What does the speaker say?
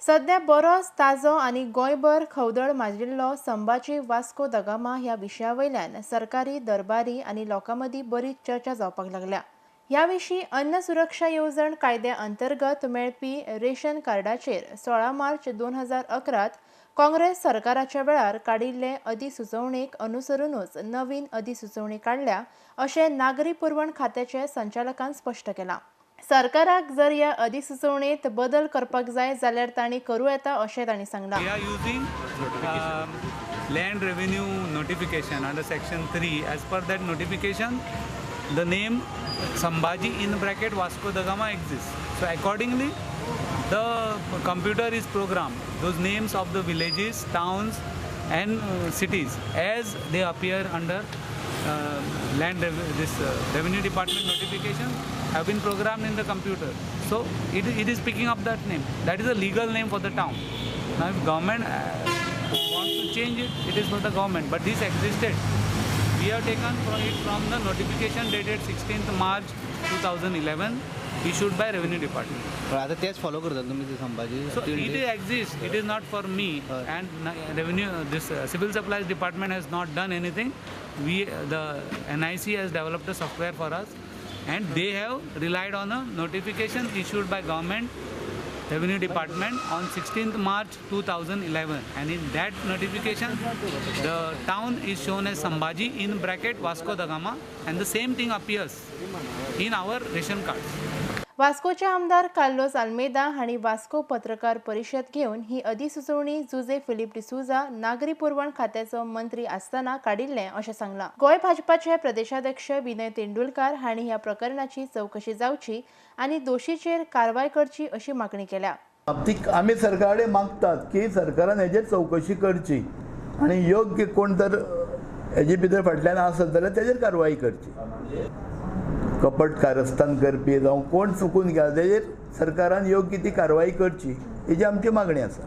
सध्या बरोच ताजो आणि गोंयभर खवदळ माजिल्लो संभाजी वास्को द गामा ह्या विशयावयल्यान सरकारी दरबारी आणि लोकां मदीं बरी चर्चा जावपाक लागल्या। ह्या विशीं अन्न सुरक्षा येवजण कायद्या अंतर्गत मेळपी रेशन कार्डाचेर 16 मार्च 2011 काँग्रेस सरकाराच्या वेळार काडिल्ले अधिसुचोवणेक अनुसरूनच नवीन अधिसुचोवणी काडल्या अशें नागरी पुरवण खात्याचे संचालकान स्पश्ट केलां। सरकाराक जर ह्या अधिसुचोवणेंत बदल करपाक जाय जाल्यार तांणी करूं येता अशें तांणी सांगलां। We are using land revenue notification under section 3. As per that notification, the name Sambhaji in bracket Vasco da Gama exists. So accordingly, the computer is programmed those names of the villages, towns, and cities as they appear under revenue department notification have been programmed in the computer. So it is picking up that name. That is a legal name for the town. Now if government wants to change it, it is for the government. But this existed. We have taken it from the notification dated 16th March 2011 issued by revenue department. आता तेच follow करतात तुम्ही ते Sambhaji. So it exists. It is not for me. And this civil supplies department has not done anything. The NIC has developed a software for us, and they have relied on a notification issued by government revenue department on 16th March 2011, and in that notification the town is shown as Sambhaji in bracket Vasco da Gama, and the same thing appears in our ration cards. वास्कोचे आमदार Carlos Almeida हांणी वास्को पत्रकार परिशद घेवन ही अधिसुचोवणी Jose Philip D'Souza नागरी पुरवण खात्याचो मंत्री आसतना काडिल्लें अशें सांगलां। गोंय भाजपाचे प्रदेशाध्यक्ष विनय तेंडुलकार हांणी ह्या प्रकरणाची चवकशी जावची आनी दोशीचेर कारवाय करची अशी मागणी केल्या। आमी सरकाराकडे मागतात की सरकारान हेजेर चवकशी करची आणि योग्य कोण तर हेजे भितर फाटल्यान आसत जाल्यार तेजेर कारवाई करची। कपट कारस्थान करपी जावं कोण चुकून गेला तेजेर सरकारान योग्य ती कारवाई करची हेजी आमची मागणी आसा।